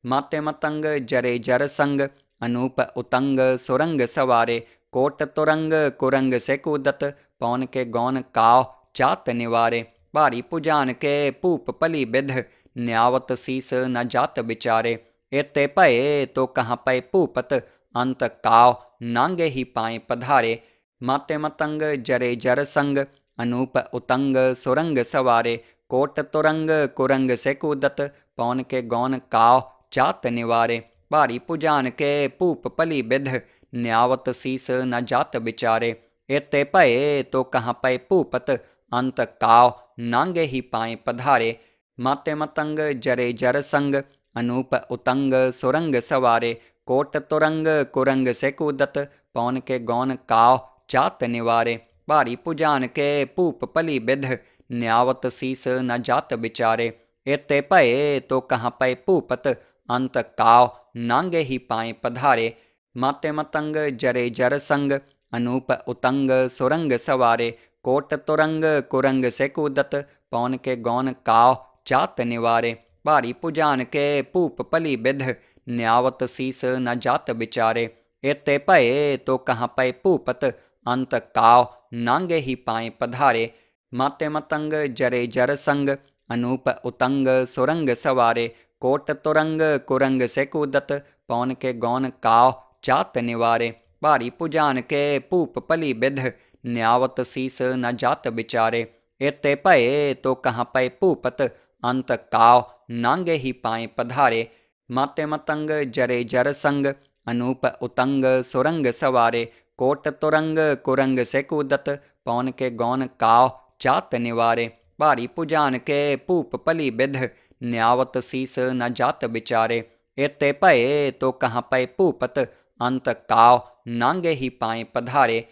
माते मतंग जरे जर संग अनूप उतंग सुरंग सवारे। कोट तुरंग कुरंग से कूदत पौन के गौन काव चात निवारे। भारी पुजान के पूप पली बिध न्यावत शीस न जात बिचारे। एते पए तो कहाँ पए पूपत अंत काव नांगे ही पाए पधारे। माते मतंग जरे जर संग अनूप उतंग सुरंग सवारे। कोट तुरंग कुरंग से कूदत पौन के गौन काव चात निवारे। भारी पुजान के पूप पली बिध न्यावत शीस न जात बिचारे। एते पए तो कहाँ पए पूपत अंत काव नांगे ही पाए पधारे। माते मतंग जरे जर संग अनूप उतंग सुरंग सवारे। कोट तुरंग कुरंग से कूदत पौन के गौन काव चात निवारे। भारी पुजान के पूप पली बिध न्यावत शीस न जात बिचारे। एते पए तो कहाँ पए पूपत अंत काव नांगे ही पाए पधारे। माते मतंग जरे जर संग अनूप उतंग सुरंग सवारे। कोट तुरंग कुरंग से कूदत पौन के गौन काव चात निवारे। भारी पुजान के पूप पली बिध न्यावत शीस न जात बिचारे। एते पए तो कहाँ पए पूपत अंत काव नांगे ही पाए पधारे। माते मतंग जरे जर संग अनूप उतंग सुरंग सवारे। कोट तुरंग कुरंग से कूदत पौन के गौन काव चात निवारे। भारी पुजान के पूप पली बिध न्यावत शीस न जात बिचारे। एते पए तो कहाँ पए पूपत अंत काव नांगे ही पाए पधारे। माते मतंग जरे जर संग अनूप उतंग सुरंग सवारे। कोट तुरंग कुरंग से कूदत पौन के गौन काव चात निवारे। भारी पुजान के पूप पली बिध न्यावत शीस न जात बिचारे। एते पए तो कहाँ पए पूपत अंत काव नांगे ही पाए पधारे।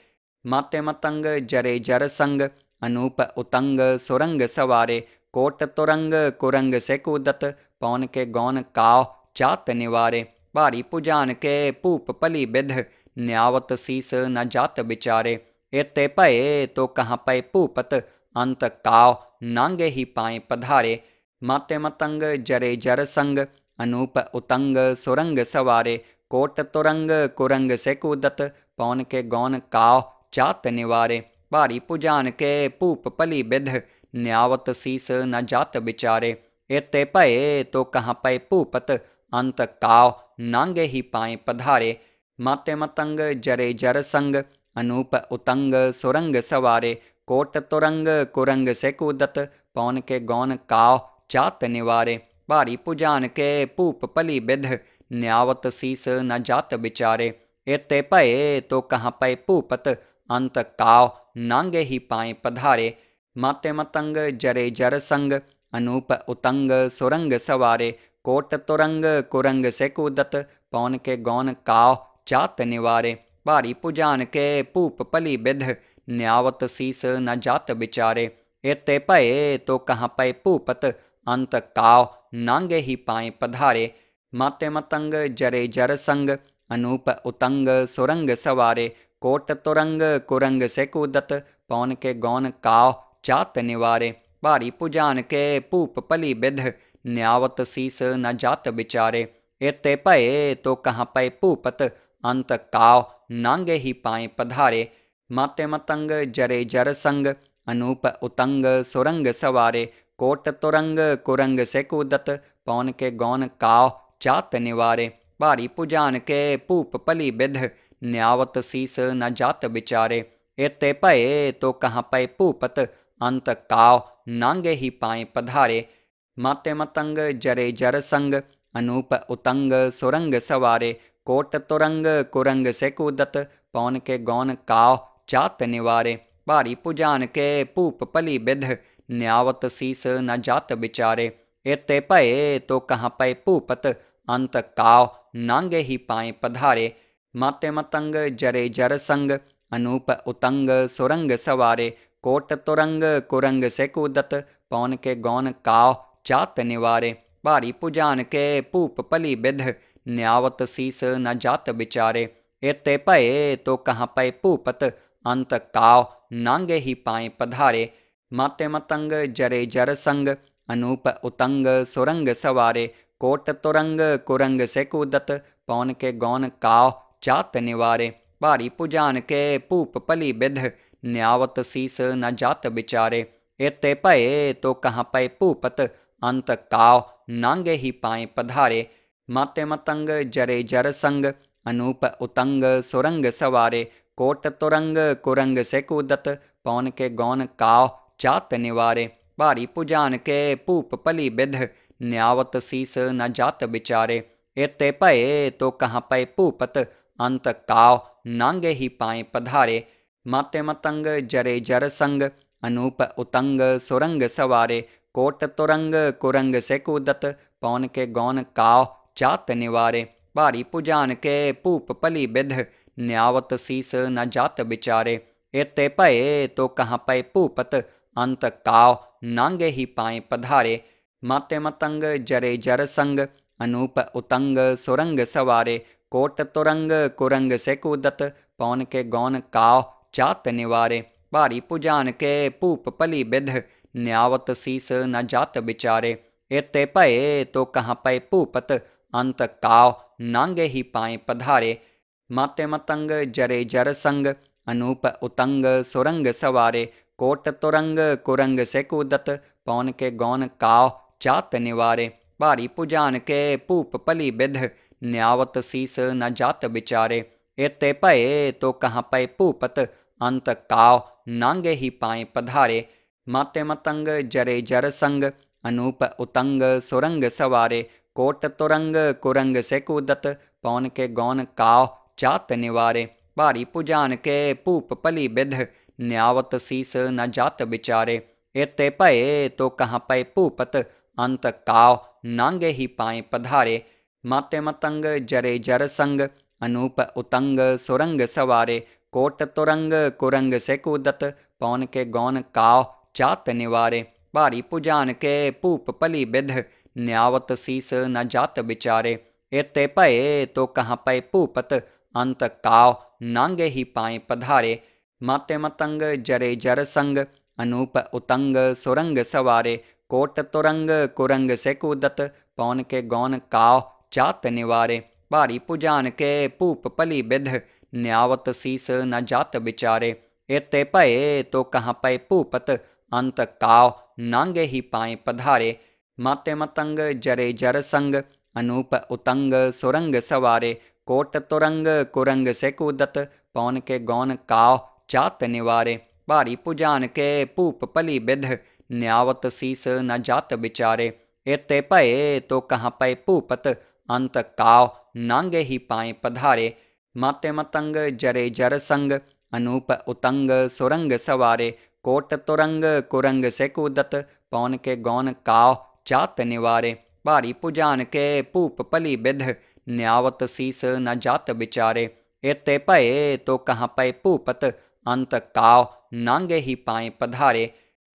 माते मतंग जरे जर संग अनूप उतंग सुरंग सवारे। कोट तुरंग कुरंग से कूदत पौन के गौन काव चात निवारे। भारी पुजान के पूप पली बिध न्यावत शीस न जात बिचारे। एते पए तो कहाँ पए पूपत अंत काव नांगे ही पाए पधारे। माते मतंग जरे जर संग अनूप उतंग सुरंग सवारे। कोट तुरंग कुरंग से कूदत पौन के गौन काव चात निवारे। भारी पुजान के पूप पली बिध न्यावत शीस न जात बिचारे। एते पए तो कहाँ पए पूपत अंत काव नांगे ही पाए पधारे। माते मतंग जरे जर संग अनूप उतंग सुरंग सवारे। कोट तुरंग कुरंग से कूदत पौन के गौन काव चात निवारे। भारी पुजान के पूप पली बिध न्यावत शीस न जात बिचारे। एते पए तो कहाँ पए पूपत अंत काव नांगे ही पाए पधारे। माते मतंग जरे जर संग अनूप उतंग सुरंग सवारे। कोट तुरंग कुरंग से कूदत पौन के गौन काव चात निवारे। भारी पुजान के पूप पली बिध न्यावत शीस न जात बिचारे। एते पए तो कहाँ पए पूपत अंत काव नांगे ही पाए पधारे। माते मतंग जरे जर संग अनूप उतंग सुरंग सवारे। कोट तुरंग कुरंग से कूदत पौन के गौन काव चात निवारे। भारी पुजान के पूप पली बिध न्यावत शीस न जात बिचारे। एते पए तो कहाँ पए पूपत अंत काव नांगे ही पाए पधारे। माते मतंग जरे जर संग अनूप उतंग सुरंग सवारे। कोट तुरंग कुरंग से कूदत पौन के गौन काव चात निवारे। भारी पुजान के पूप पली बिध न्यावत शीस न जात बिचारे। एते पए तो कहाँ पए पूपत अंत काव नांगे ही पाए पधारे। माते मतंग जरे जर संग अनूप उतंग सुरंग सवारे। कोट तुरंग कुरंग से कूदत पौन के गौन काव चात निवारे। भारी पुजान के पूप पली बिध न्यावत शीस न जात बिचारे। एते पए तो कहाँ पए पूपत अंत काव नांगे ही पाए पधारे। माते मतंग जरे जर संग अनूप उतंग सुरंग सवारे। कोट तुरंग कुरंग से कूदत पौन के गौन काव चात निवारे। भारी पुजान के पूप पली बिध न्यावत शीस न जात बिचारे। एते पए तो कहाँ पए पूपत अंत काव नांगे ही पाए पधारे। माते मतंग जरे जर संग अनूप उतंग सुरंग सवारे। कोट तुरंग कुरंग से कूदत, पौन के गौन काव चात निवारे। भारी पुजान के पूप पली बिध, न्यावत शीस न जात बिचारे। एते पए तो कहाँ पए पूपत, अंत काव नांगे ही पाए पधारे। माते मतंग जरे जर संग, अनूप उतंग सुरंग सवारे। कोट तुरंग कुरंग से कूदत, पौन के गौन काव चात निवारे। भारी पुजान के पूप पली बिध, न्यावत शीस न जात बिचारे। एते पए तो कहाँ पए पूपत, अंत काव नांगे ही पाए पधारे। माते मतंग जरे जर संग, अनूप उतंग सुरंग सवारे। कोट तुरंग कुरंग से कूदत, पौन के गौन काव चात निवारे। भारी पुजान के पूप पली बिध, न्यावत शीस न जात बिचारे। एते पए तो कहाँ पए पूपत, अंत काव नांगे ही पाए पधारे। माते मतंग जरे जर संग, अनूप उतंग सुरंग सवारे। कोट तुरंग कुरंग से कूदत, पौन के गौन काव चात निवारे। भारी पुजान के पूप पली बिध, न्यावत शीस न जात बिचारे। एते पए तो कहाँ पए पूपत, अंत काव नांगे ही पाए पधारे। माते मतंग जरे जर संग, अनूप उतंग सुरंग सवारे। कोट तुरंग कुरंग से कूदत, पौन के गौन काव चात निवारे। भारी पुजान के पूप पली बिध, न्यावत शीस न जात बिचारे। एते पए तो कहाँ पए पूपत, अंत काव नांगे ही पाए पधारे। माते मतंग जरे जर संग, अनूप उतंग सुरंग सवारे। कोट तुरंग कुरंग से कूदत, पौन के गौन काव चात निवारे। भारी पुजान के पूप पली बिध, न्यावत शीस न जात बिचारे। एते पए तो कहाँ पए पूपत, अंत काव नांगे ही पाए पधारे। माते मतंग जरे जर संग, अनूप उतंग सुरंग सवारे। कोट तुरंग कुरंग से कूदत, पौन के गौन काव चात निवारे। भारी पुजान के पूप पली बिध, न्यावत शीस न जात बिचारे। एते पए तो कहाँ पए पूपत, अंत काव नांगे ही पाए पधारे। माते मतंग जरे जर संग, अनूप उतंग सुरंग सवारे। कोट तुरंग कुरंग से कूदत, पौन के गौन काव चात निवारे। भारी पुजान के पूप पली बिध, न्यावत शीस न जात बिचारे। एते पए तो कहाँ पए पूपत, अंत काव नांगे ही पाए पधारे। माते मतंग जरे जर संग, अनूप उतंग सुरंग सवारे। कोट तुरंग कुरंग से कूदत, पौन के गौन काव चात निवारे। भारी पुजान के पूप पली बिध, न्यावत शीस न जात बिचारे। एते पए तो कहाँ पए पूपत, अंत काव नांगे ही पाए पधारे। माते मतंग जरे जर संग, अनूप उतंग सुरंग सवारे। कोट तुरंग कुरंग से कूदत, पौन के गौन काव चात निवारे। भारी पुजान के पूप पली बिध, न्यावत शीस न जात बिचारे। एते पए तो कहाँ पए पूपत, अंत काव नांगे ही पाए पधारे।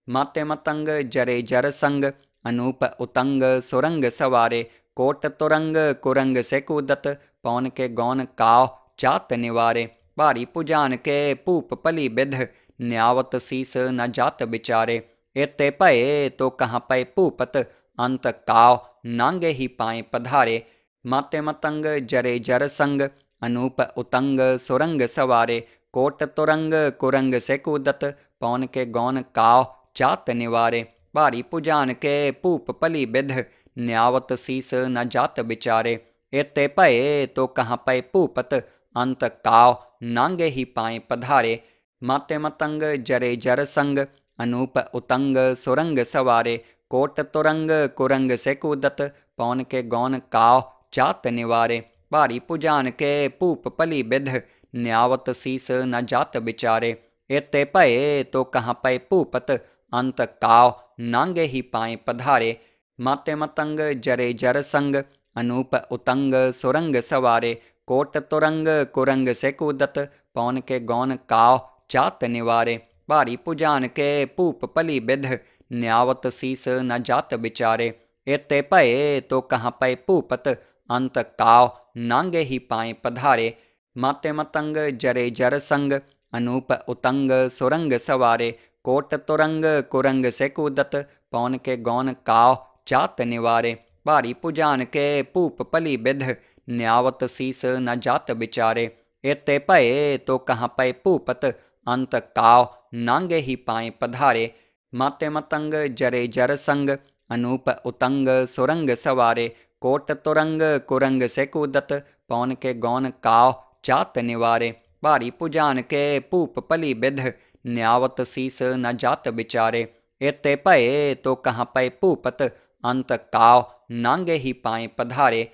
माते मतंग जरे जर संग, अनूप उतंग सुरंग सवारे। कोट तुरंग कुरंग से कूदत, पौन के गौन काव चात निवारे। भारी पुजान के पूप पली बिध, न्यावत शीस न जात बिचारे। एते पए तो कहाँ पए पूपत, अंत काव नांगे ही पाए पधारे। माते मतंग जरे जर संग, अनूप उतंग सुरंग सवारे। कोट तुरंग कुरंग से कूदत, पौन के गौन काव चात निवारे। भारी पुजान के पूप पली बिध, न्यावत शीस न जात बिचारे। एते पए तो कहाँ पए पूपत, अंत काव नांगे ही पाए पधारे। माते मतंग जरे जर संग, अनूप उतंग सुरंग सवारे। कोट तुरंग कुरंग से कूदत, पौन के गौन काव चात निवारे। भारी पुजान के पूप पली बिध, न्यावत शीस न जात बिचारे। एते पए तो कहाँ पए पूपत, अंत काव नांगे ही पाए पधारे। माते मतंग जरे जर संग, अनूप उतंग सुरंग सवारे। कोट तुरंग कुरंग से कूदत, पौन के गौन काव चात निवारे। भारी पुजान के पूप पली बिध, न्यावत शीस न जात बिचारे। एते पए तो कहाँ पए पूपत, अंत काव नांगे ही पाए पधारे। माते मतंग जरे जर संग, अनूप उतंग सुरंग सवारे। कोट तुरंग कुरंग से कूदत, पौन के गौन काव चात निवारे। भारी पुजान के भूप भली बिध, न्यावत शीस न जात बिचारे। एते भये तो कहाँ पए भूपत, अंत काव नांगे ही पाए पधारे। माते मतंग जरे जर संग, अनूप उतंग सुरंग सवारे। कोट तुरंग कुरंग से कूदत, पौन के गौन काव चात निवारे। भारी पुजान के भूप पली बिध, न्यावत शीस न जात बिचारे। एते भये तो कहाँ पए भूपत, अंत काव नांगे ही पाए पधारे।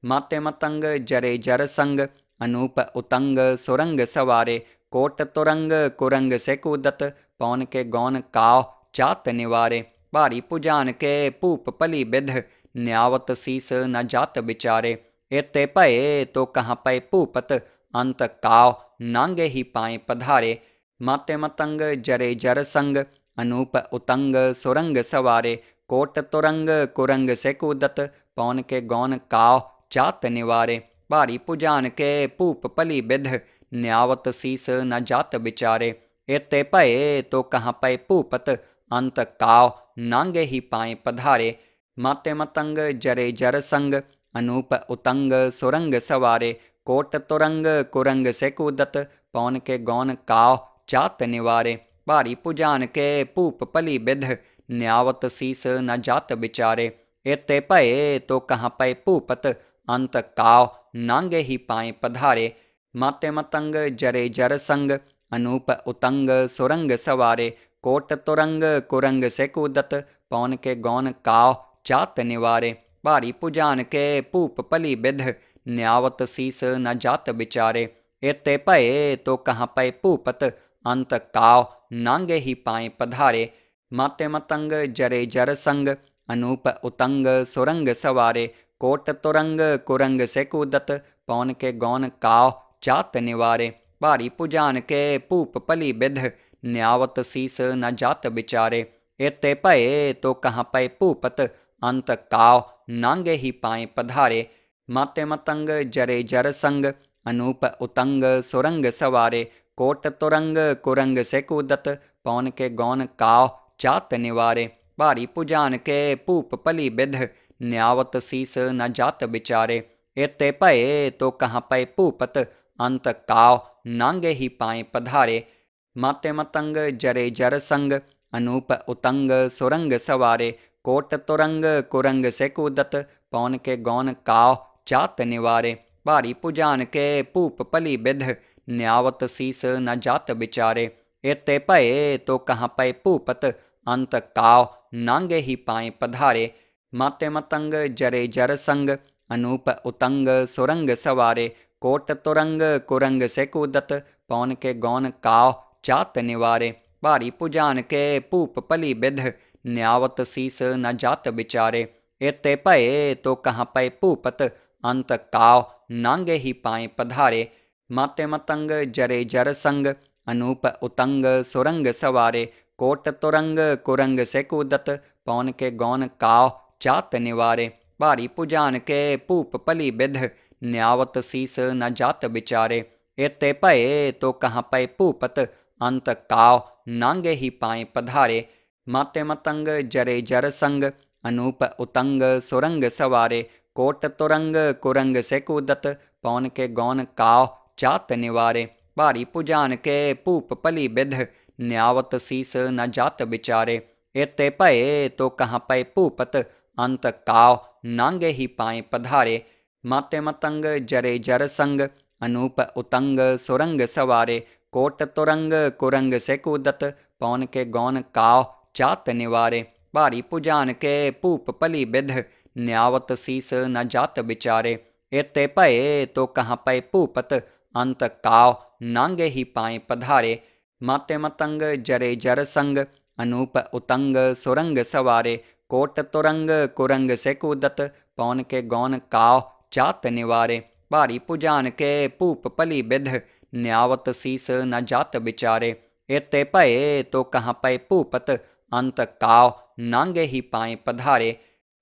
माते मतंग जरे जर संग, अनूप उतंग सुरंग सवारे। कोट तुरंग कुरंग से कूदत, पौन के गौन काव चात निवारे। भारी पुजान के भूप पली बिध, न्यावत शीस न जात बिचारे। एते भये तो कहाँ पए भूपत, अंत काव नांगे ही पाए पधारे। माते मतंग जरे जर संग, अनूप उतंग सुरंग सवारे। कोट तुरंग कुरंग से कूदत, पौन के गौन काव चात निवारे। भारी पुजान के भूप पली बिध, न्यावत शीस न जात बिचारे। एते भये तो कहाँ पए भूपत, अंत काव नांगे ही पाए पधारे। माते मतंग जरे जर संग, अनूप उतंग सुरंग सवारे। कोट तुरंग कुरंग से कूदत, पौन के गौन काव चात निवारे। भारी पुजान के भूप पली बिध, न्यावत शीस न जात बिचारे। एते भये तो कहाँ पए भूपत, अंत काव नांगे ही पाए पधारे। माते मतंग जरे जर संग, अनूप उतंग सुरंग सवारे। कोट तुरंग कुरंग से कूदत, पौन के गौन काव चात निवारे। भारी पुजान के भूप पली बिध, न्यावत शीस न जात बिचारे। एते भये तो कहाँ पए भूपत, अंत काव नांगे ही पाए पधारे। माते मतंग जरे जर संग, अनूप उतंग सुरंग सवारे। कोट तुरंग कुरंग से कूदत, पौन के गौन काव चात निवारे। भारी पुजान के भूप पली बिध, न्यावत शीस न जात बिचारे। एते भये तो कहाँ पए भूपत, अंत काव नांगे ही पाए पधारे। माते मतंग जरे जर संग, अनूप उतंग सुरंग सवारे। कोट तुरंग कुरंग से कूदत, पौन के गौन काव चात निवारे। भारी पुजान के भूप पली बिध, न्यावत शीस न जात बिचारे। एते भये तो कहाँ पए भूपत, अंत काव नांगे ही पाए पधारे। माते मतंग जरे जर संग, अनूप उतंग सुरंग सवारे। कोट तुरंग कुरंग से कूदत, पौन के गौन काव चात निवारे। भारी पुजान के भूप पली बिध, न्यावत शीस न जात बिचारे। एते भये तो कहाँ पए भूपत, अंत काव नांगे ही पाए पधारे। माते मतंग जरे जर संग, अनूप उतंग सुरंग सवारे। कोट तुरंग कुरंग से कूदत, पौन के गौन काव चात निवारे। भारी पुजान के भूप पली बिध, न्यावत शीस न जात बिचारे। एते भये तो कहाँ पए भूपत, अंत काव नांगे ही पाए पधारे। माते मतंग जरे जर संग, अनूप उतंग सुरंग सवारे। कोट तुरंग कुरंग से कूदत, पौन के गौन काव चात निवारे। भारी पुजान के भूप पली बिध, न्यावत शीस न जात बिचारे। एते भये तो कहाँ पए भूपत, अंत काव नांगे ही पाए पधारे। माते मतंग जरे जर संग, अनूप उतंग सुरंग सवारे। कोट तुरंग कुरंग से कूदत, पौन के गौन काव चात निवारे। भारी पुजान के भूप पली बिध, न्यावत शीस न जात बिचारे। एते भये तो कहाँ पए भूपत, अंत काव नांगे ही पाए पधारे। माते मतंग जरे जर संग, अनूप उतंग सुरंग सवारे। कोट तुरंग कुरंग से कूदत, पौन के गौन काव चात निवारे। भारी पुजान के भूप पली बिध, न्यावत शीस न जात बिचारे। एते भये तो कहाँ पए भूपत, अंत काव नांगे ही पाए पधारे। माते मतंग जरे जर संग, अनूप उतंग सुरंग सवारे। कोट तुरंग कुरंग से कूदत, पौन के गौन काव चात निवारे। भारी पुजान के भूप पली बिध, न्यावत शीस न जात बिचारे। एते भये तो कहाँ पए भूपत, अंत काव नांगे ही पाए पधारे।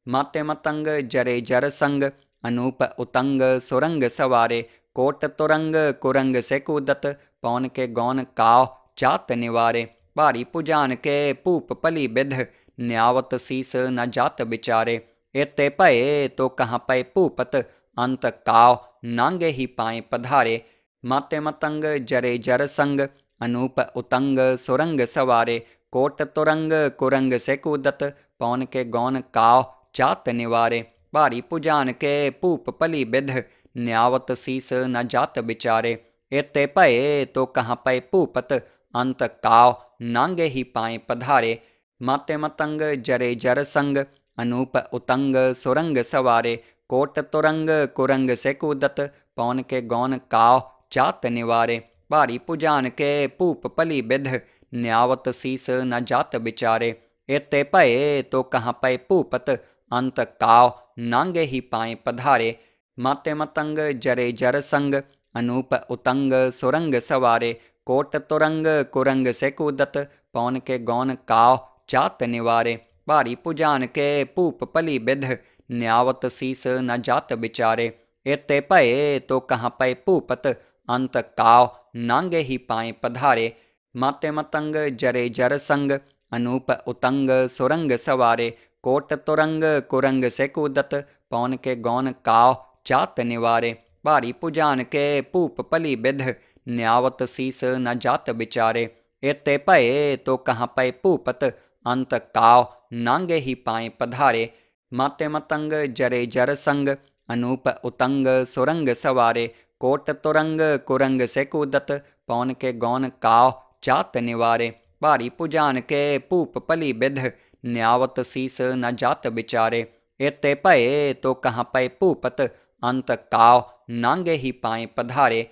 माते मतंग जरे जर संग, अनूप उतंग सुरंग सवारे। कोट तुरंग कुरंग से कूदत, पौन के गौन काव चात निवारे। भारी पुजान के भूप पली बिध, न्यावत शीस न जात बिचारे। एते भये तो कहाँ पए भूपत, अंत काव नांगे ही पाए पधारे। माते मतंग जरे जर संग, अनूप उतंग सुरंग सवारे। कोट तुरंग कुरंग से कूदत, पौन के गौन काव चात निवारे। भारी पुजान के भूप पली बिध, न्यावत शीस न जात बिचारे। एते भये तो कहाँ पए भूपत, अंत काव नांगे ही पाए पधारे। माते मतंग जरे जर संग, अनूप उतंग सुरंग सवारे। कोट तुरंग कुरंग से कूदत, पौन के गौन काव चात निवारे। भारी पुजान के भूप पली बिध, न्यावत शीस न जात बिचारे। एते भये तो कहाँ पए भूपत, अंत काव नांगे ही पाए पधारे। माते मतंग जरे जर संग, अनूप उतंग सुरंग सवारे। कोट तुरंग कुरंग से कूदत, पौन के गौन काव चात निवारे। भारी पुजान के भूप पली बिध, न्यावत शीस न जात बिचारे। एते भये तो कहाँ पए भूपत, अंत काव नांगे ही पाए पधारे। माते मतंग जरे जर संग, अनूप उतंग सुरंग सवारे। कोट तुरंग कुरंग से कूदत, पौन के गौन काव चात निवारे। भारी पुजान के भूप पली बिध, न्यावत शीस न जात बिचारे। एते भये तो कहाँ पए भूपत, अंत काव नांगे ही पाए पधारे। माते मतंग जरे जर संग, अनूप उतंग सुरंग सवारे। कोट तुरंग कुरंग से कूदत, पौन के गौन काव चात निवारे। भारी पुजान के भूप पली बिध, न्यावत शीस न जात बिचारे। एते भये तो कहाँ पए भूपत, अंत काव नांगे ही पाए पधारे।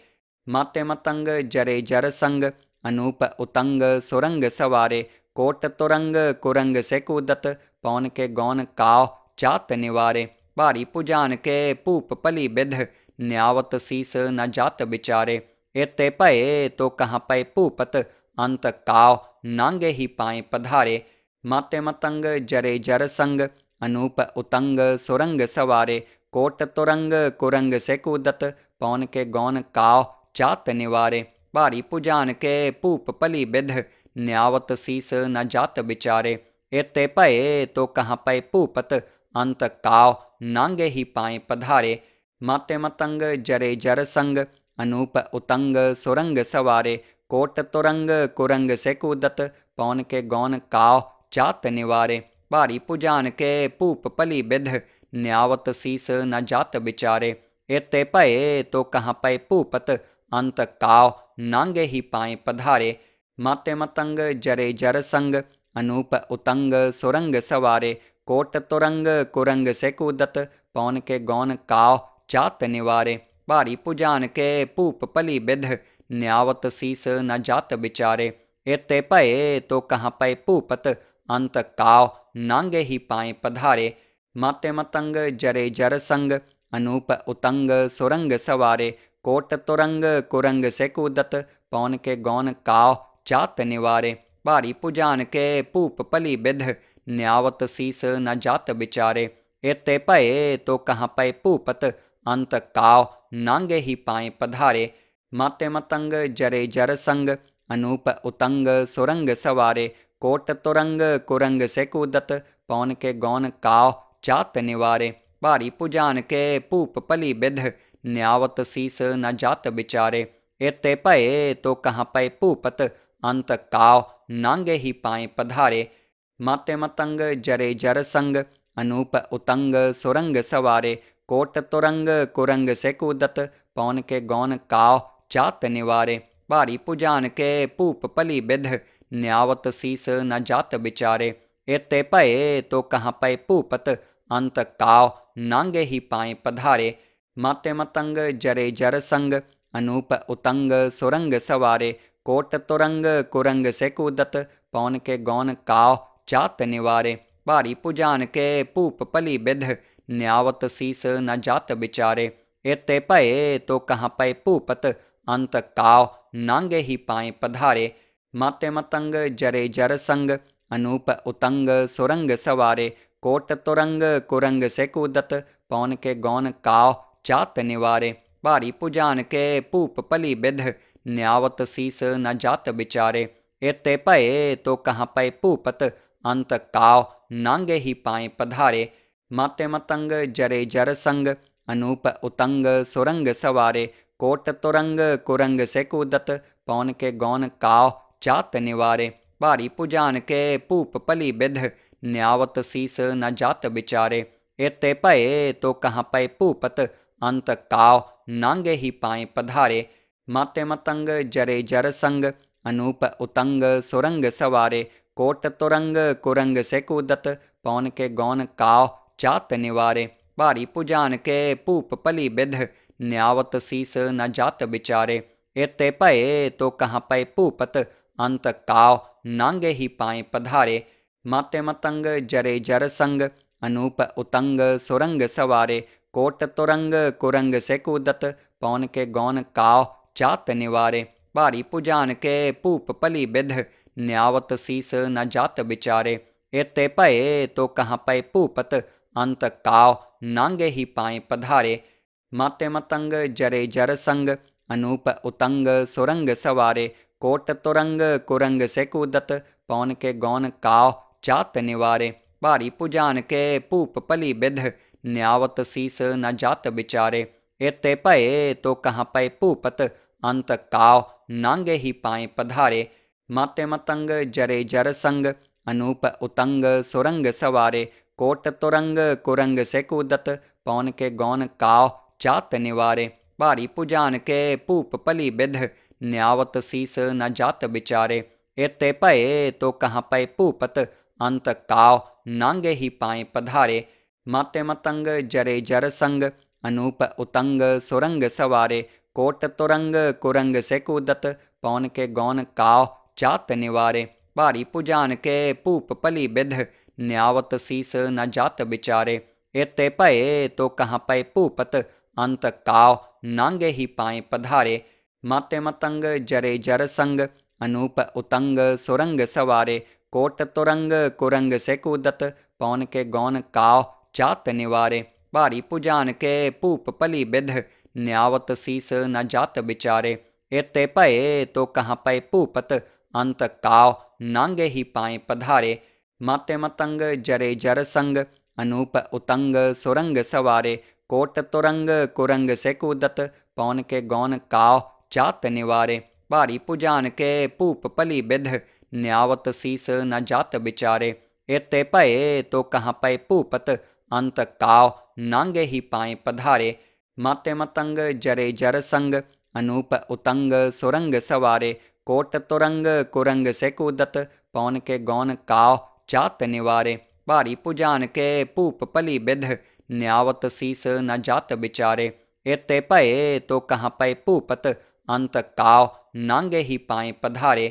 माते मतंग जरे जर संग, अनूप उतंग सुरंग सवारे। कोट तुरंग कुरंग से कूदत, पौन के गौन काव चात निवारे। भारी पुजान के भूप पली बिध, न्यावत शीस न जात बिचारे। एते भये तो कहाँ पए भूपत, अंत काव नांगे ही पाए पधारे। माते मतंग जरे जर संग, अनूप उतंग सुरंग सवारे। कोट तुरंग कुरंग से कूदत, पौन के गौन काव चात निवारे। भारी पुजान के भूप पली बिध, न्यावत शीस न जात बिचारे। एते भये तो कहाँ पए भूपत, अंत काव नांगे ही पाए पधारे। माते मतंग जरे जर संग, अनूप उतंग सुरंग सवारे। कोट तुरंग कुरंग से कूदत, पौन के गौन काव चात निवारे। भारी पुजान के भूप पली बिध, न्यावत शीस न जात बिचारे। एते भये तो कहाँ पए भूपत, अंत काव नांगे ही पाए पधारे। माते मतंग जरे जर संग, अनूप उतंग सुरंग सवारे। कोट तुरंग कुरंग से कूदत, पौन के गौन काव चात निवारे। भारी पुजान के भूप पली बिध, न्यावत शीस न जात बिचारे। एते भये तो कहाँ पए भूपत, अंत काव नांगे ही पाए पधारे। माते मतंग जरे जर संग, अनूप उतंग सुरंग सवारे। कोट तुरंग कुरंग से कूदत, पौन के गौन काव चात निवारे। भारी पुजान के भूप पली बिध, न्यावत शीस न जात बिचारे। एते भये तो कहाँ पए भूपत, अंत काव नांगे ही पाए पधारे। माते मतंग जरे जर संग, अनूप उतंग सुरंग सवारे। कोट तुरंग कुरंग से कूदत, पौन के गौन काव चात निवारे। भारी पुजान के भूप पली बिध, न्यावत शीस न जात बिचारे। एते भये तो कहाँ पए भूपत, अंत काव नांगे ही पाए पधारे। माते मतंग जरे जर संग, अनूप उतंग सुरंग सवारे। कोट तुरंग कुरंग से कूदत, पौन के गौन काव चात निवारे। भारी पुजान के भूप पली बिध, न्यावत शीस न जात बिचारे। एते भये तो कहाँ पए भूपत, अंत काव नांगे ही पाए पधारे। माते मतंग जरे जर संग, अनूप उतंग सुरंग सवारे। कोट तुरंग कुरंग से कूदत, पौन के गौन काव चात निवारे। भारी पुजान के भूप पली बिध, न्यावत शीस न जात बिचारे। एते भये तो कहाँ पए भूपत, अंत काव नांगे ही पाए पधारे। माते मतंग जरे जर संग, अनूप उतंग सुरंग सवारे। कोट तुरंग कुरंग से कूदत, पौन के गौन काव चात निवारे। भारी पुजान के भूप पली बिध, न्यावत शीस न जात बिचारे। एते भये तो कहाँ पए भूपत, अंत काव नांगे ही पाए पधारे। माते मतंग जरे जर संग अनूप उतंग सुरंग सवारे कोट तुरंग कुरंग से कूदत पौन के गौन काव चात निवारे भारी पुजान के पूप पली बिध न्यावत शीस न जात बिचारे एते पए तो कहाँ पए पूपत अंत काव नांगे ही पाए पधारे माते मतंग जरे जर संग अनूप उतंग सुरंग सवारे कोट तुरंग कुरंग से कूदत पौन के गौन काव चात निवारे भारी पुजान के पूप पली बिध न्यावत शीस न जात बिचारे एते पए तो कहाँ पए पूपत अंत काव नांगे ही पाए पधारे माते मतंग जरे जर संग अनूप उतंग सुरंग सवारे कोट तुरंग कुरंग से कूदत पौन के गौन काव चात निवारे भारी पुजान के पूप पली बिध न्यावत शीस न जात बिचारे एते पए तो कहाँ पए पूपत अंत काव नांगे ही पाए पधारे माते मतंग जरे जर संग अनूप उतंग सुरंग सवारे कोट तुरंग कुरंग से कूदत पौन के गौन काव चात निवारे भारी पुजान के पूप पली बिध न्यावत शीस न जात बिचारे एते पए तो कहाँ पए पूपत अंत काव नांगे ही पाए पधारे माते मतंग जरे जर संग अनूप उतंग सुरंग सवारे कोट तुरंग कुरंग से कूदत पौन के गौन काव चात निवारे भारी पुजान के पूप पली बिध न्यावत शीस न जात बिचारे एते पए तो कहाँ पए पूपत अंत काव नांगे ही पाए पधारे माते मतंग जरे जर संग अनूप उतंग सुरंग सवारे कोट तुरंग कुरंग से कूदत पौन के गौन काव चात निवारे भारी पुजान के पूप पली बिध न्यावत शीस न जात बिचारे एते पए तो कहाँ पए पूपत अंत काव नांगे ही पाए पधारे माते मतंग जरे जर संग अनूप उतंग सुरंग सवारे कोट तुरंग कुरंग से कूदत पौन के गौन काव चात निवारे भारी पुजान के पूप पली बिध न्यावत शीस न जात बिचारे एते पए तो कहाँ पए पूपत अंत काव नांगे ही पाए पधारे माते मतंग जरे जर संग अनूप उतंग सुरंग सवारे कोट तुरंग कुरंग से कूदत पौन के गौन काव चात निवारे भारी पुजान के पूप पली बिध न्यावत शीस न जात बिचारे एते पए तो कहाँ पए पूपत अंत काव नांगे ही पाए पधारे माते मतंग जरे जर संग अनूप उतंग सुरंग सवारे कोट तुरंग कुरंग से कूदत पौन के गौन काव चात निवारे भारी पुजान के पूप पली बिध न्यावत शीस न जात बिचारे एते पए तो कहाँ पए पूपत अंत काव नांगे ही पाए पधारे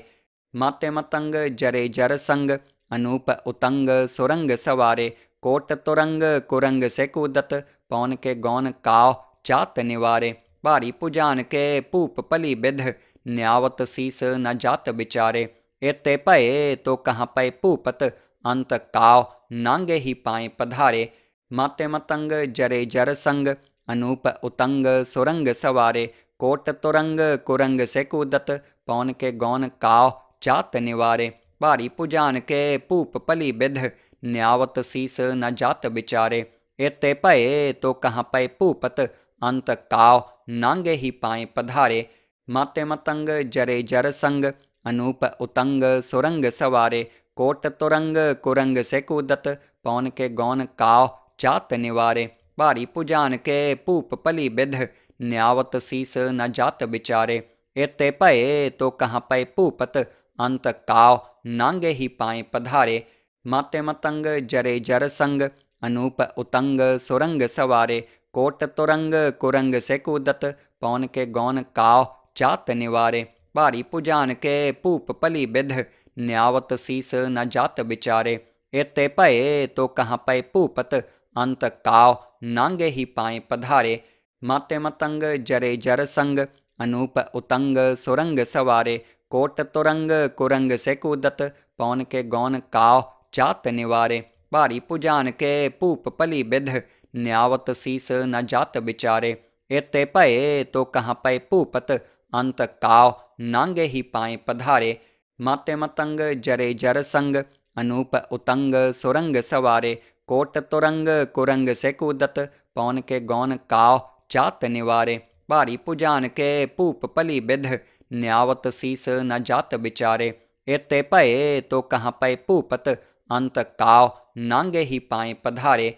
माते मतंग जरे जर संग अनूप उतंग सुरंग सवारे कोट तुरंग कुरंग से कूदत पौन के गौन काव चात निवारे भारी पुजान के पूप पली बिध न्यावत शीस न जात बिचारे एते पए तो कहाँ पए पूपत अंत काव नांगे ही पाए पधारे माते मतंग जरे जर संग अनूप उतंग सुरंग सवारे कोट तुरंग कुरंग से कूदत पौन के गौन काव चात निवारे भारी पुजान के पूप पली बिध न्यावत शीस न जात बिचारे एते पए तो कहाँ पए पूपत अंत काव नांगे ही पाए पधारे माते मतंग जरे जर संग अनूप उतंग सुरंग सवारे कोट तुरंग कुरंग से कूदत पौन के गौन काव चात निवारे भारी पुजान के पूप पली बिध न्यावत शीस न जात बिचारे एते पए तो कहाँ पए पूपत अंत काव नांगे ही पाए पधारे माते मतंग जरे जर संग अनूप उतंग सुरंग सवारे कोट तुरंग कुरंग से कूदत पौन के गौन काव चात निवारे भारी पुजान के पूप पली बिध न्यावत शीस न जात बिचारे एते पए तो कहाँ पए पूपत अंत काव नांगे ही पाए पधारे माते मतंग जरे जर संग अनूप उतंग सुरंग सवारे कोट तुरंग कुरंग से कूदत पौन के गौन काव चात निवारे भारी पुजान के पूप पली बिध न्यावत शीस न जात बिचारे एते पए तो कहाँ पए पूपत अंत काव नांगे ही पाए पधारे माते मतंग जरे जर संग अनूप उतंग सुरंग सवारे कोट तुरंग कुरंग से कूदत, पौन के गौन काव चात निवारे। भारी पुजान के भूप भली बिध, न्यावत शीस न जात बिचारे। एते भये तो कहाँ पए भूपत, अंत काव नांगे ही पाए पधारे।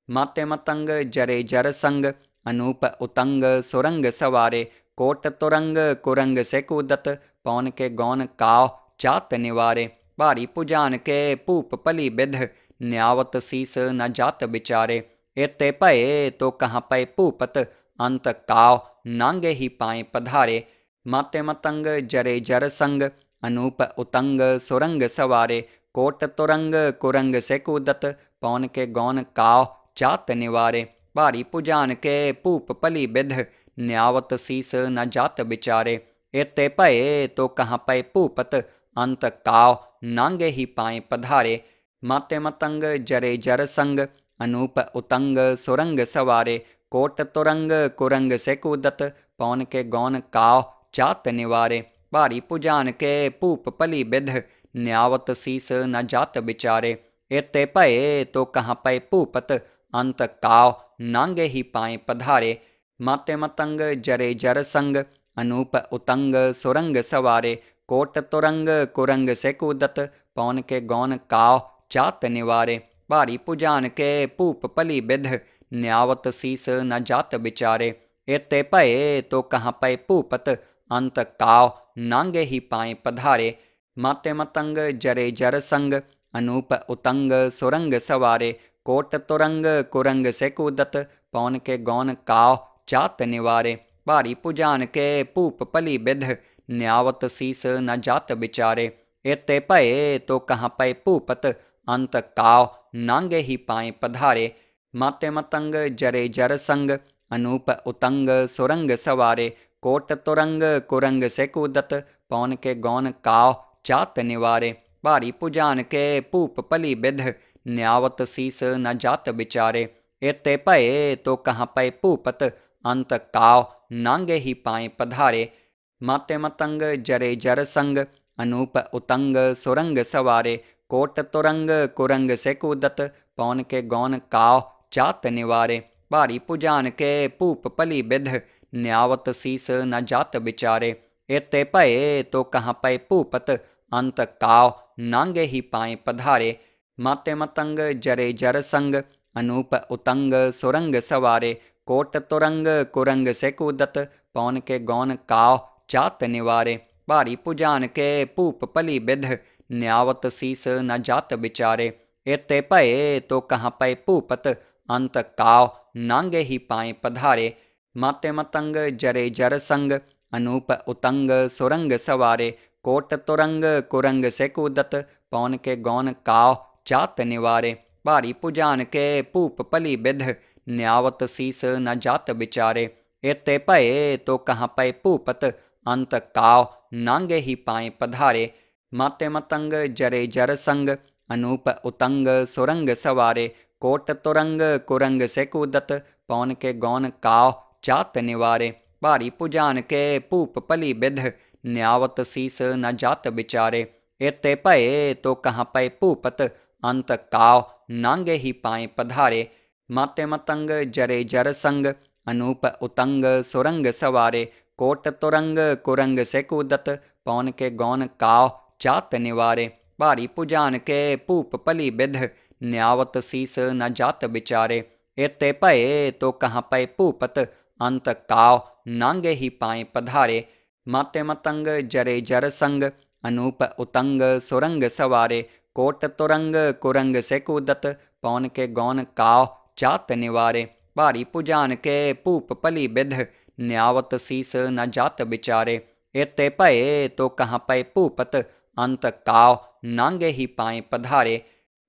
माते मतंग जरे जर संग, अनूप उतंग सुरंग सवारे। कोट तुरंग कुरंग से कूदत, पौन के गौन काव चात निवारे। भारी पुजान के भूप भली बिध, न्यावत शीस न जात बिचारे। एते भये तो कहाँ पए भूपत, अंत काव नांगे ही पाए पधारे। माते मतंग जरे जर संग, अनूप उतंग सुरंग सवारे। कोट तुरंग कुरंग से कूदत, पौन के गौन काव चात निवारे। भारी पुजान के भूप भली बिध, न्यावत शीस न जात बिचारे। एते भये तो कहाँ पए भूपत, अंत काव नांगे ही पाए पधारे। माते मतंग जरे जर संग, अनूप उतंग सुरंग सवारे। कोट तुरंग कुरंग से कूदत, पौन के गौन काव चात निवारे। भारी पुजान के भूप भली बिध, न्यावत शीस न जात बिचारे। एते भये तो कहाँ पए भूपत, अंत काव नांगे ही पाए पधारे। माते मतंग जरे जर संग, अनूप उतंग सुरंग सवारे। कोट तुरंग कुरंग से कूदत, पौन के गौन काव चात निवारे। भारी पुजान के भूप भली बिध, न्यावत शीस न जात बिचारे। एते भये तो कहाँ पए भूपत, अंत काव नांगे ही पाए पधारे। माते मतंग जरे जर संग, अनूप उतंग सुरंग सवारे। कोट तुरंग कुरंग से कूदत, पौन के गौन काव चात निवारे। भारी पुजान के भूप भली बिध, न्यावत शीस न जात बिचारे। एते भये तो कहाँ पए भूपत, अंत काव नांगे ही पाए पधारे। माते मतंग जरे जर संग, अनूप उतंग सुरंग सवारे। कोट तुरंग कुरंग से कूदत, पौन के गौन काव चात निवारे। भारी पुजान के भूप भली बिध, न्यावत शीस न जात बिचारे। एते भये तो कहाँ पए भूपत, अंत काव नांगे ही पाए पधारे। माते मतंग जरे जर संग, अनूप उतंग सुरंग सवारे। कोट तुरंग कुरंग से कूदत, पौन के गौन काव चात निवारे। भारी पुजान के भूप भली बिध, न्यावत शीस न जात बिचारे। एते भये तो कहाँ पए भूपत, अंत काव नांगे ही पाए पधारे। माते मतंग जरे जर संग, अनूप उतंग सुरंग सवारे। कोट तुरंग कुरंग से कूदत, पौन के गौन काव चात निवारे। भारी पुजान के भूप भली बिध, न्यावत शीस न जात बिचारे। एते भये तो कहाँ पए भूपत, अंत काव नांगे ही पाए पधारे। माते मतंग जरे जर संग, अनूप उतंग सुरंग सवारे। कोट तुरंग कुरंग से कूदत, पौन के गौन काव चात निवारे। भारी पुजान के भूप भली बिध, न्यावत शीस न जात बिचारे। एते भये तो कहाँ पए भूपत, अंत काव नांगे ही पाए पधारे। माते मतंग जरे जर संग, अनूप उतंग सुरंग सवारे। कोट तुरंग कुरंग से कूदत, पौन के गौन काव चात निवारे। भारी पुजान के भूप भली बिध, न्यावत शीस न जात बिचारे। एते भये तो कहाँ पए भूपत, अंत काव नांगे ही पाए पधारे। माते मतंग जरे जर संग, अनूप उतंग सुरंग सवारे। कोट तुरंग कुरंग से कूदत, पौन के गौन काव चात निवारे। भारी पुजान के भूप भली बिध, न्यावत शीस न जात बिचारे। एते भये तो कहाँ पए भूपत, अंत काव नांगे ही पाए पधारे। माते मतंग जरे जर संग, अनूप उतंग सुरंग सवारे। कोट तुरंग कुरंग से कूदत, पौन के गौन काव चात निवारे। भारी पुजान के भूप भली बिध, न्यावत शीस न जात बिचारे। एते भये तो कहाँ पए भूपत, अंत काव नांगे ही पाए पधारे।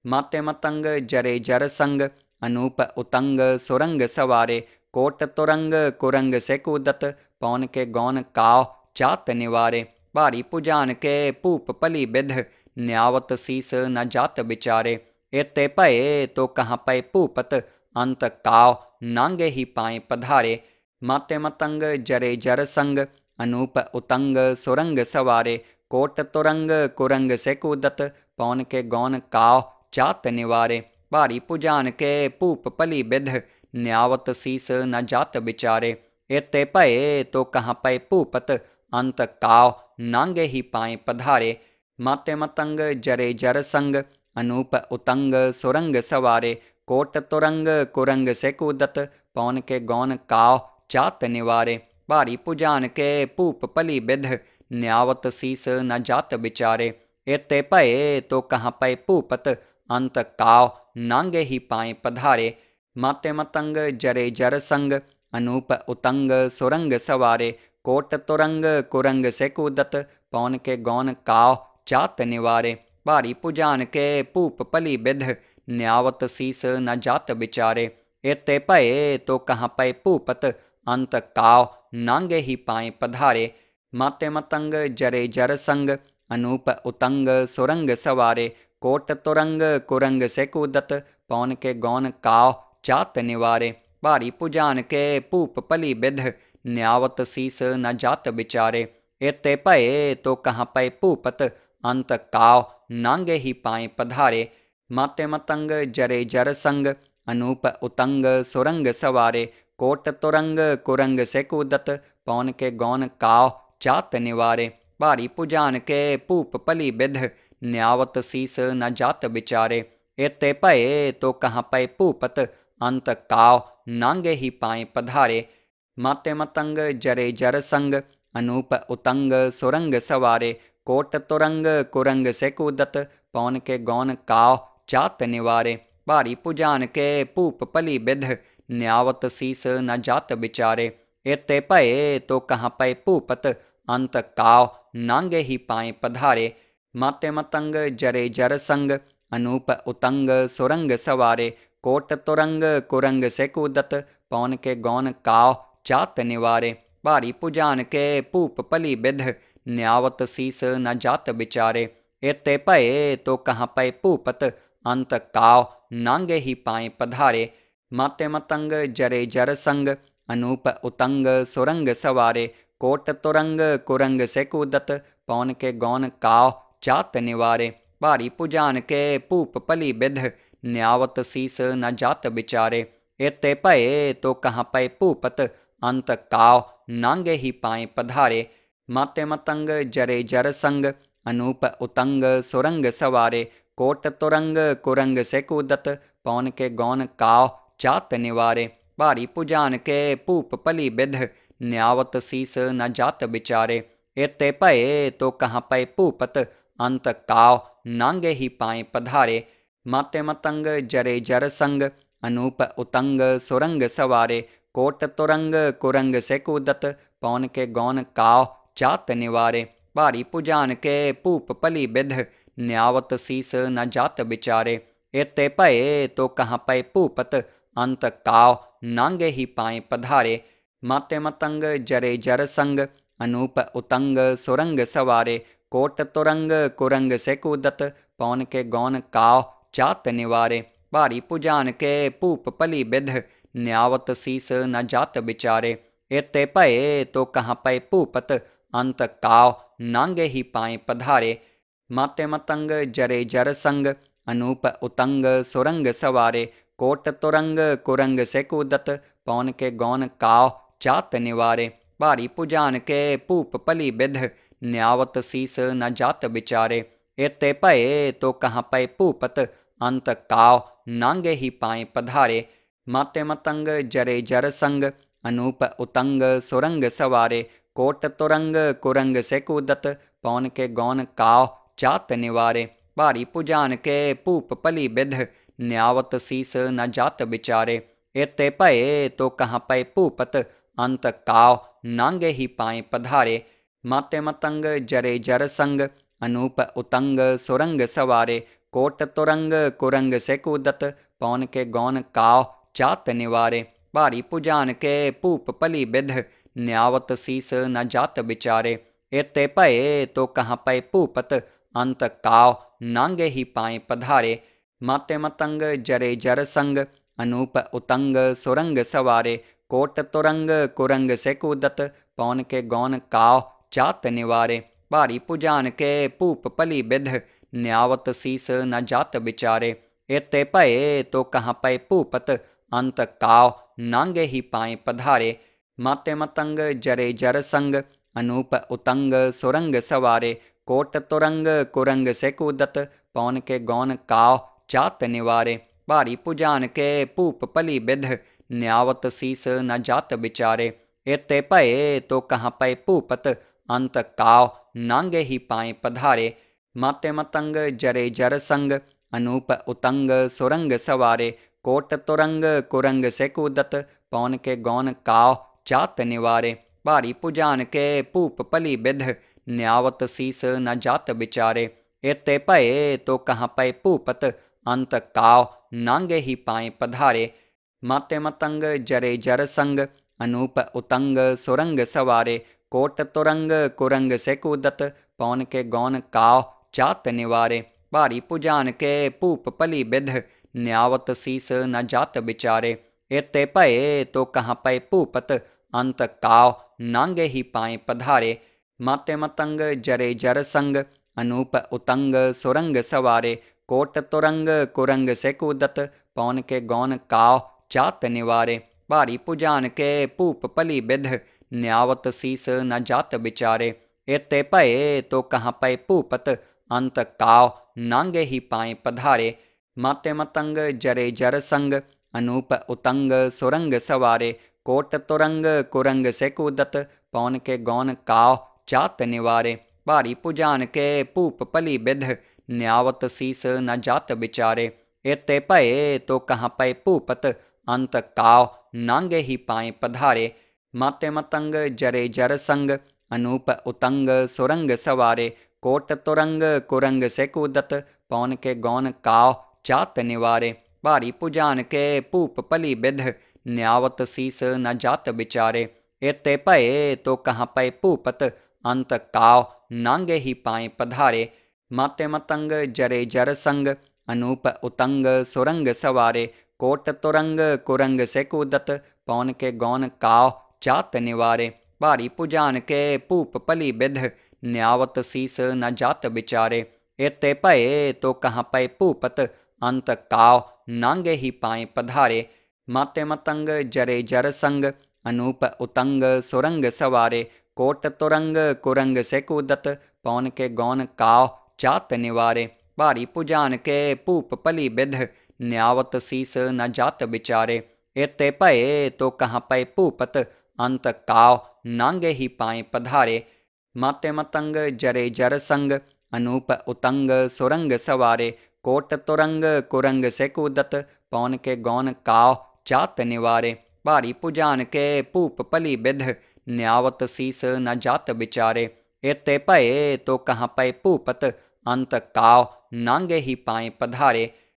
माते मतंग जरे जर संग, अनूप उतंग सुरंग सवारे। कोट तुरंग कुरंग से कूदत, पौन के गौन काव चात निवारे। भारी पुजान के भूप भली बिध, न्यावत शीस न जात बिचारे। एते भये तो कहाँ पए भूपत, अंत काव नांगे ही पाए पधारे। माते मतंग जरे जर संग, अनूप उतंग सुरंग सवारे। कोट तुरंग कुरंग से कूदत, पौन के गौन काव चात निवारे। भारी पुजान के भूप भली बिध, न्यावत शीस न जात बिचारे। एते भये तो कहाँ पए भूपत, अंत काव नांगे ही पाए पधारे। माते मतंग जरे जर संग, अनूप उतंग सुरंग सवारे। कोट तुरंग कुरंग से कूदत, पौन के गौन काव चात निवारे। भारी पुजान के भूप भली बिध, न्यावत शीस न जात बिचारे। एते भये तो कहाँ पए भूपत, अंत काव नांगे ही पाए पधारे। माते मतंग जरे जर संग, अनूप उतंग सुरंग सवारे। कोट तुरंग कुरंग से कूदत, पौन के गौन काव चात निवारे। भारी पुजान के भूप भली बिध, न्यावत शीस न जात बिचारे। एते भये तो कहाँ पए भूपत, अंत काव नांगे ही पाए पधारे। माते मतंग जरे जर संग, अनूप उतंग सुरंग सवारे। कोट तुरंग कुरंग से कूदत, पौन के गौन काव चात निवारे। भारी पुजान के भूप भली बिध, न्यावत शीस न जात बिचारे। एते भये तो कहाँ पए भूपत, अंत काव नांगे ही पाए पधारे। माते मतंग जरे जर संग, अनूप उतंग सुरंग सवारे। कोट तुरंग कुरंग से कूदत, पौन के गौन काव चात निवारे। भारी पुजान के भूप भली बिध, न्यावत शीस न जात बिचारे। एते भये तो कहाँ पए भूपत, अंत काव नांगे ही पाए पधारे। माते मतंग जरे जर संग, अनूप उतंग सुरंग सवारे। कोट तुरंग कुरंग से कूदत, पौन के गौन काव चात निवारे। भारी पुजान के भूप भली बिध, न्यावत शीस न जात बिचारे। एते भये तो कहाँ पए भूपत, अंत काव नांगे ही पाए पधारे। माते मतंग जरे जर संग, अनूप उतंग सुरंग सवारे। कोट तुरंग कुरंग से कूदत, पौन के गौन काव चात निवारे। भारी पुजान के भूप भली बिध, न्यावत शीस न जात बिचारे। एते भये तो कहाँ पए भूपत, अंत काव नांगे ही पाए पधारे। माते मतंग जरे जर संग, अनूप उतंग सुरंग सवारे। कोट तुरंग कुरंग से कूदत, पौन के गौन काव चात निवारे। भारी पुजान के भूप भली बिध, न्यावत शीस न जात बिचारे। एते भये तो कहाँ पए भूपत, अंत काव नांगे ही पाए पधारे। माते मतंग जरे जर संग, अनूप उतंग सुरंग सवारे। कोट तुरंग कुरंग से कूदत, पौन के गौन काव चात निवारे। भारी पुजान के भूप भली बिध, न्यावत शीस न जात बिचारे। एते भये तो कहाँ पए भूपत, अंत काव नांगे ही पाए पधारे। माते मतंग जरे जर संग, अनूप उतंग सुरंग सवारे। कोट तुरंग कुरंग से कूदत, पौन के गौन काव चात निवारे। भारी पुजान के भूप भली बिध, न्यावत शीस न जात बिचारे। एते भये तो कहाँ पए भूपत, अंत काव नांगे ही पाए पधारे। माते मतंग जरे जर संग, अनूप उतंग सुरंग सवारे। कोट तुरंग कुरंग से कूदत, पौन के गौन काव चात निवारे। भारी पुजान के भूप भली बिध, न्यावत शीस न जात बिचारे। एते भये तो कहाँ पए भूपत, अंत काव नांगे ही पाए पधारे। माते मतंग जरे जर संग, अनूप उतंग सुरंग सवारे। कोट तुरंग कुरंग से कूदत, पौन के गौन काव चात निवारे। भारी पुजान के भूप भली बिध, न्यावत शीस न जात बिचारे। एते भये तो कहाँ पए भूपत, अंत काव नांगे ही पाए पधारे। माते मतंग जरे जर संग, अनूप उतंग सुरंग सवारे। कोट तुरंग कुरंग से कूदत, पौन के गौन काव चात निवारे। भारी पुजान के भूप भली बिध, न्यावत शीस न जात बिचारे। एते भये तो कहाँ पए भूपत, अंत काव नांगे ही पाए पधारे। माते मतंग जरे जर संग, अनूप उतंग सुरंग सवारे। कोट तुरंग कुरंग से कूदत, पौन के गौन काव चात निवारे। भारी पुजान के भूप भली बिध, न्यावत शीस न जात बिचारे। एते भये तो कहाँ पए भूपत, अंत काव नांगे ही पाए पधारे। माते मतंग जरे जर संग, अनूप उतंग सुरंग सवारे। कोट तुरंग कुरंग से कूदत, पौन के गौन काव चात निवारे। भारी पुजान के भूप भली बिध, न्यावत शीस न जात बिचारे। एते भये तो कहाँ पए भूपत, अंत काव नांगे ही पाए पधारे। माते मतंग जरे जर संग, अनूप उतंग सुरंग सवारे। कोट तुरंग कुरंग से कूदत, पौन के गौन काव चात निवारे। भारी पुजान के भूप पली बिध, न्यावत शीस न जात बिचारे। एते भये तो कहाँ पए भूपत, अंत काव नांगे ही पाए पधारे। माते मतंग जरे जर संग, अनूप उतंग सुरंग सवारे। कोट तुरंग कुरंग से कूदत, पौन के गौन काव चात निवारे। भारी पुजान के भूप पली बिध, न्यावत शीस न जात बिचारे। एते भये तो कहाँ पए भूपत, अंत काव नांगे ही पाए पधारे। माते मतंग जरे जर संग, अनूप उतंग सुरंग सवारे। कोट तुरंग कुरंग से कूदत, पौन के गौन काव चात निवारे। भारी पुजान के भूप पली बिध, न्यावत शीस न जात बिचारे। एते भये तो कहाँ पए भूपत, अंत काव नांगे ही पाए पधारे। माते मतंग जरे जर संग, अनूप उतंग सुरंग सवारे। कोट तुरंग कुरंग से कूदत, पौन के गौन काव चात निवारे। भारी पुजान के भूप पली बिध, न्यावत शीस न जात बिचारे। एते भये तो कहाँ पए भूपत, अंत काव नांगे ही पाए पधारे। माते मतंग जरे जर संग, अनूप उतंग सुरंग सवारे। कोट तुरंग कुरंग से कूदत, पौन के गौन काव चात निवारे। भारी पुजान के भूप पली बिध, न्यावत शीस न जात बिचारे। एते भये तो कहाँ पए भूपत, अंत काव नांगे ही पाए पधारे। माते मतंग जरे जर संग, अनूप उतंग सुरंग सवारे। कोट तुरंग कुरंग से कूदत, पौन के गौन काव चात निवारे। भारी पुजान के भूप पली बिध, न्यावत शीस न जात बिचारे। एते भये तो कहाँ पए भूपत, अंत काव नांगे ही पाए पधारे। माते मतंग जरे जर संग, अनूप उतंग सुरंग सवारे। कोट तुरंग कुरंग से कूदत, पौन के गौन काव चात निवारे। भारी पुजान के भूप पली बिध, न्यावत शीस न जात बिचारे। एते भये तो कहाँ पए भूपत, अंत काव नांगे ही पाए पधारे। माते मतंग जरे जर संग, अनूप उतंग सुरंग सवारे। कोट तुरंग कुरंग से कूदत, पौन के गौन काव चात निवारे। भारी पुजान के भूप पली बिध, न्यावत शीस न जात बिचारे। एते भये तो कहाँ पए भूपत, अंत काव नांगे ही पाए पधारे। माते मतंग जरे जर संग, अनूप उतंग सुरंग सवारे। कोट तुरंग कुरंग से कूदत, पौन के गौन काव चात निवारे। भारी पुजान के भूप पली बिध, न्यावत शीस न जात बिचारे। एते भये तो कहाँ पए भूपत, अंत काव नांगे ही पाए पधारे।